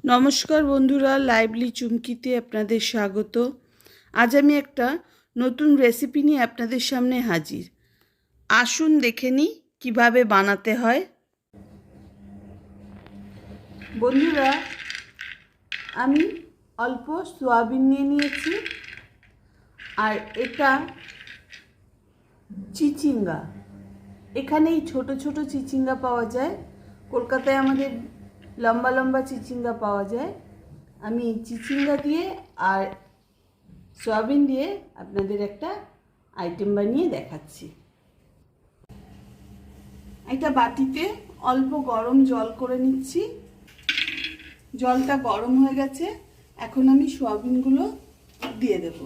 নমস্কার বন্ধুরা, লাইভলি চুমকিতে আপনাদের স্বাগত। আজ আমি একটা নতুন রেসিপি নিয়ে আপনাদের সামনে হাজির। আসুন দেখে নিই কীভাবে বানাতে হয়। বন্ধুরা, আমি অল্প সয়াবিন নিয়ে নিয়েছি, আর এটা চিচিঙ্গা। এখানে এই ছোটো ছোটো চিচিঙ্গা পাওয়া যায়, কলকাতায় আমাদের লম্বা লম্বা চিচিঙ্গা পাওয়া যায়। আমি চিচিঙ্গা দিয়ে আর সয়াবিন দিয়ে আপনাদের একটা আইটেম বানিয়ে দেখাচ্ছি। একটা বাটিতে অল্প গরম জল করে নিচ্ছি। জলটা গরম হয়ে গেছে, এখন আমি সয়াবিনগুলো দিয়ে দেব।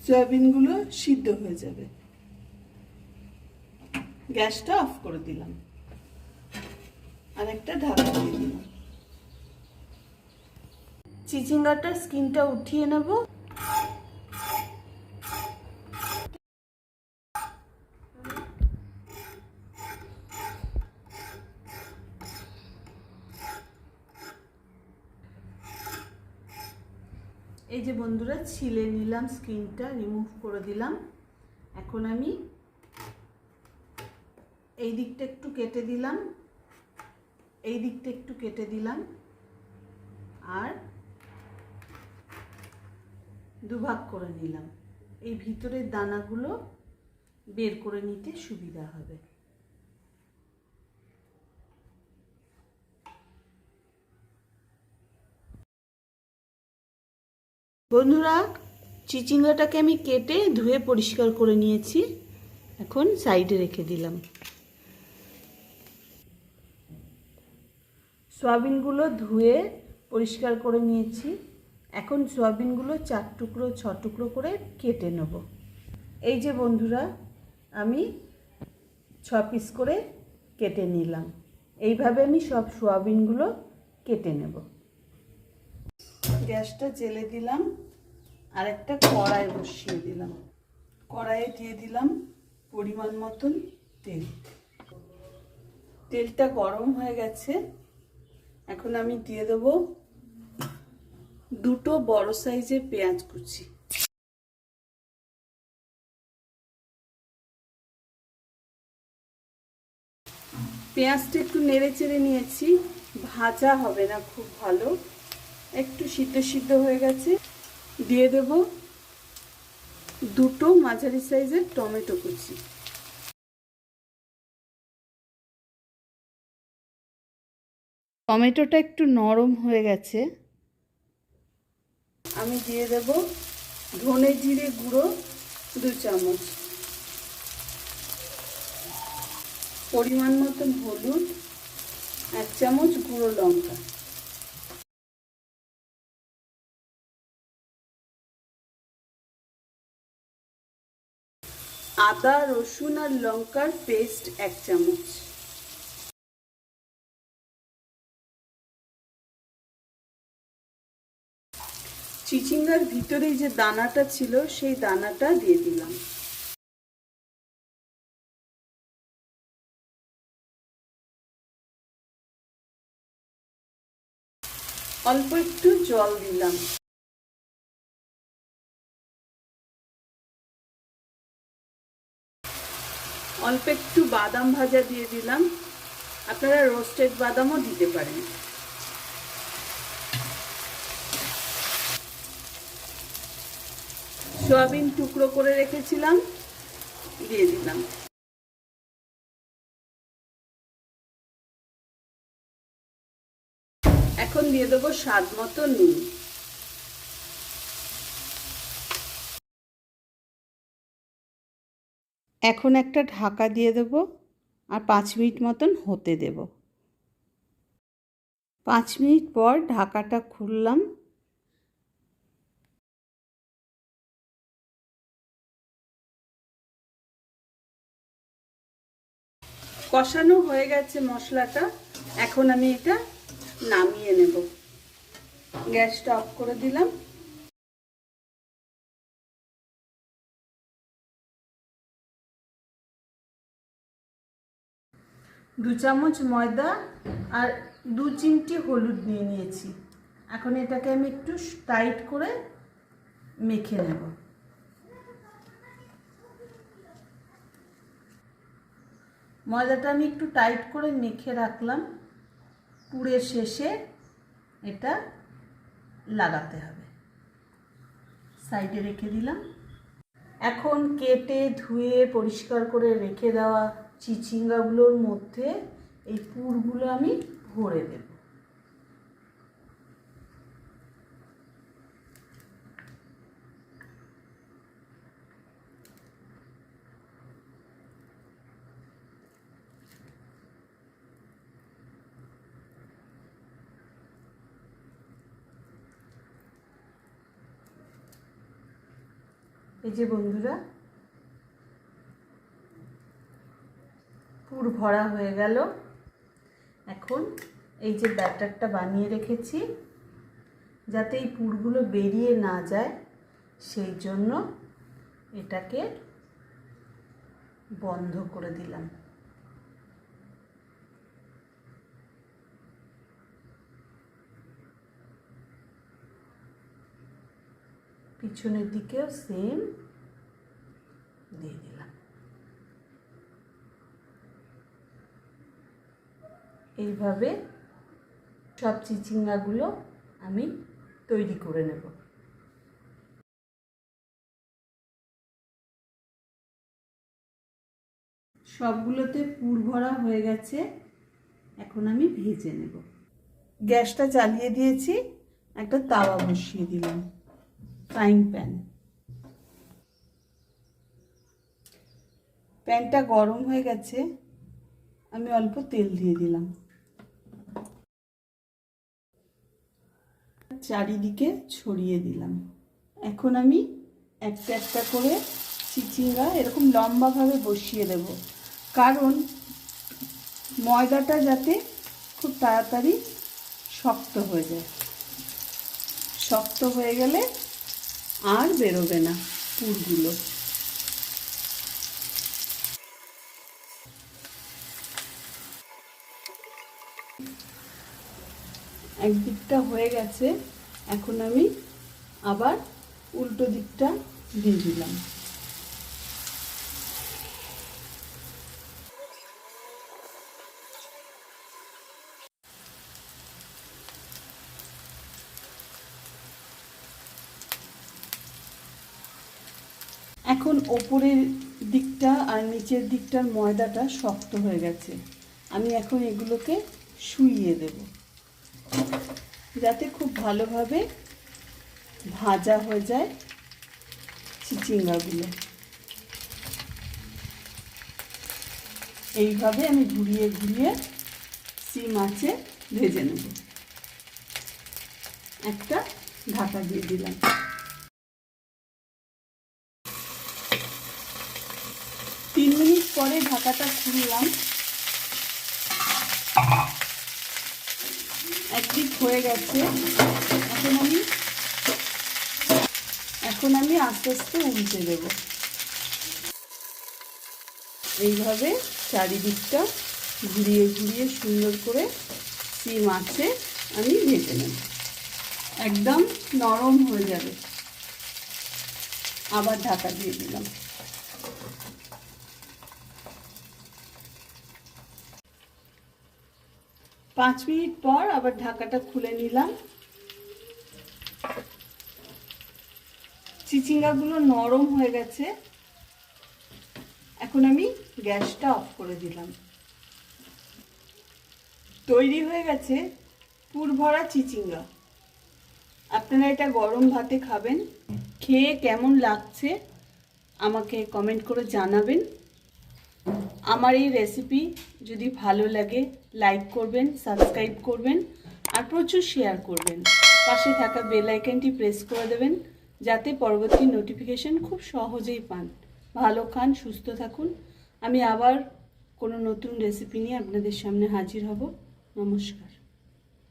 সয়াবিনগুলো সিদ্ধ হয়ে যাবে। গ্যাসটা অফ করে দিলাম, আর একটা ঢাকা দিয়ে দিলাম। চিচিঙ্গাটার স্কিনটা উঠিয়ে নেব। এই যে বন্ধুরা, ছিলে নিলাম, স্কিনটা রিমুভ করে দিলাম। এখন আমি এই দিকটা একটু কেটে দিলাম, এই দিকটা একটু কেটে দিলাম, আর দুভাগ করে নিলাম। এই ভিতরের দানাগুলো বের করে নিতে সুবিধা হবে। বন্ধুরা, চিচিঙ্গাটাকে আমি কেটে ধুয়ে পরিষ্কার করে নিয়েছি, এখন সাইডে রেখে দিলাম। সয়াবিনগুলো ধুয়ে পরিষ্কার করে নিয়েছি, এখন সয়াবিনগুলো 4 টুকরো 6 টুকরো করে কেটে নেব। এই যে বন্ধুরা, আমি 6 পিস করে কেটে নিলাম। এইভাবে আমি সব সয়াবিনগুলো কেটে নেব। গ্যাসটা জ্বেলে দিলাম, আর একটা কড়াই বসিয়ে দিলাম। কড়াইয়ে দিয়ে দিলাম পরিমাণ মতন তেল। তেলটা গরম হয়ে গেছে, এখন আমি দিয়ে দেবো 2টো বড় সাইজের পেঁয়াজ কুচি। পেঁয়াজটা একটু নেড়ে চেড়ে নিয়েছি, ভাজা হবে না খুব ভালো, একটু সিদ্ধ সিদ্ধ হয়ে গেছে। দিয়ে দেব 2টো মাঝারি সাইজের টমেটো কুচি। টমেটোটা একটু নরম হয়ে গেছে, আমি দিয়ে দেব ধনে জিরে গুঁড়ো 2 চামচ, পরিমাণ মতন হলুদ, 1 চামচ গুঁড়ো লঙ্কা, আদা রসুন আর লঙ্কার পেস্ট 1 চামচ, চিচিঙ্গার ভিতরে যে দানাটা ছিল সেই দানাটা দিয়ে দিলাম। অল্প একটু জল দিলাম। অল্প একটু বাদাম ভাজা দিয়ে দিলাম, আপনারা রোস্টেড বাদামও দিতে পারেন। সয়াবিন টুকরো করে রেখেছিলাম, দিয়ে দিলাম। এখন দিয়ে দেবো স্বাদ মতো নুন। এখন একটা ঢাকা দিয়ে দেব, আর 5 মিনিট মতন হতে দেব। 5 মিনিট পর ঢাকাটা খুললাম। কষানো হয়ে গেছে মশলাটা, এখন আমি এটা নামিয়ে নেব। গ্যাসটা অফ করে দিলাম। 2 চামচ ময়দা আর 2 চিমটি হলুদ নিয়ে নিয়েছি। এখন এটাকে আমি একটু টাইট করে মেখে নেব। ময়দাটা আমি একটু টাইট করে মেখে রাখলাম। পুরের শেষে এটা লাগাতে হবে। সাইডে রেখে দিলাম। এখন কেটে ধুয়ে পরিষ্কার করে রেখে দেওয়া চিচিঙ্গাগুলোর মধ্যে এই পুরগুলো আমি ভরে দেব। এই যে বন্ধুরা, পুর ভরা হয়ে গেল। এখন এই যে ব্যাটারটা বানিয়ে রেখেছি, যাতে এই পুরগুলো বেরিয়ে না যায় সেই জন্য এটাকে বন্ধ করে দিলাম। পিছনের দিকেও সেম দিয়ে দিলাম। এইভাবে সব চিচিঙ্গাগুলো আমি তৈরি করে নেব। সবগুলোতে পুর ভরা হয়ে গেছে। এখন আমি ভেজে নেব। গ্যাসটা জ্বালিয়ে দিয়েছি, একটা তাওয়া বসিয়ে দিলাম, ফ্রাইং প্যান। প্যানটা গরম হয়ে গেছে, আমি অল্প তেল দিয়ে দিলাম। চারিদিকে ছড়িয়ে দিলাম। এখন আমি একটা একটা করে চিচিঙ্গা এরকম লম্বাভাবে বসিয়ে দেব, কারণ ময়দাটা যাতে খুব তাড়াতাড়ি শক্ত হয়ে যায়। শক্ত হয়ে গেলে আর বেরোবে না পুরগুলো। একদিকটা হয়ে গেছে, এখন আমি আবার উল্টো দিকটা দিয়ে দিলাম। এখন ওপরের দিকটা আর নিচের দিকটার ময়দাটা শক্ত হয়ে গেছে। আমি এখন এগুলোকে শুইয়ে দেব, যাতে খুব ভালোভাবে ভাজা হয়ে যায় চিচিঙ্গাগুলো। এইভাবে আমি ঘুরিয়ে ঘুরিয়ে সিম আঁচে ভেজে নেব। একটা ঢাকা দিয়ে দিলাম। 3 মিনিট পরে ঢাকাটা খুললাম। একদিক হয়ে গেছে। এখন আমি আস্তে আস্তে উল্টে দেব। এইভাবে চারিদিকটা ঘুরিয়ে ঘুরিয়ে সুন্দর করে সিম আঁচে আমি ভেজে নেব। একদম নরম হয়ে যাবে। আবার ঢাকা দিয়ে দিলাম। পাঁচ মিনিট পর আবার ঢাকাটা খুলে নিলাম। চিচিঙ্গাগুলো নরম হয়ে গেছে। এখন আমি গ্যাসটা অফ করে দিলাম। তৈরি হয়ে গেছে পুর ভরা চিচিঙ্গা। আপনারা এটা গরম ভাতে খাবেন। খেয়ে কেমন লাগছে আমাকে কমেন্ট করে জানাবেন। আমার এই রেসিপি যদি ভালো লাগে লাইক করবেন, সাবস্ক্রাইব করবেন আর প্রচুর শেয়ার করবেন। পাশে থাকা বেল আইকনটি প্রেস করে দেবেন, যাতে পরবর্তী নোটিফিকেশন খুব সহজেই পান। ভালো খান, সুস্থ থাকুন। আমি আবার কোনো নতুন রেসিপি নিয়ে আপনাদের সামনে হাজির হব। নমস্কার।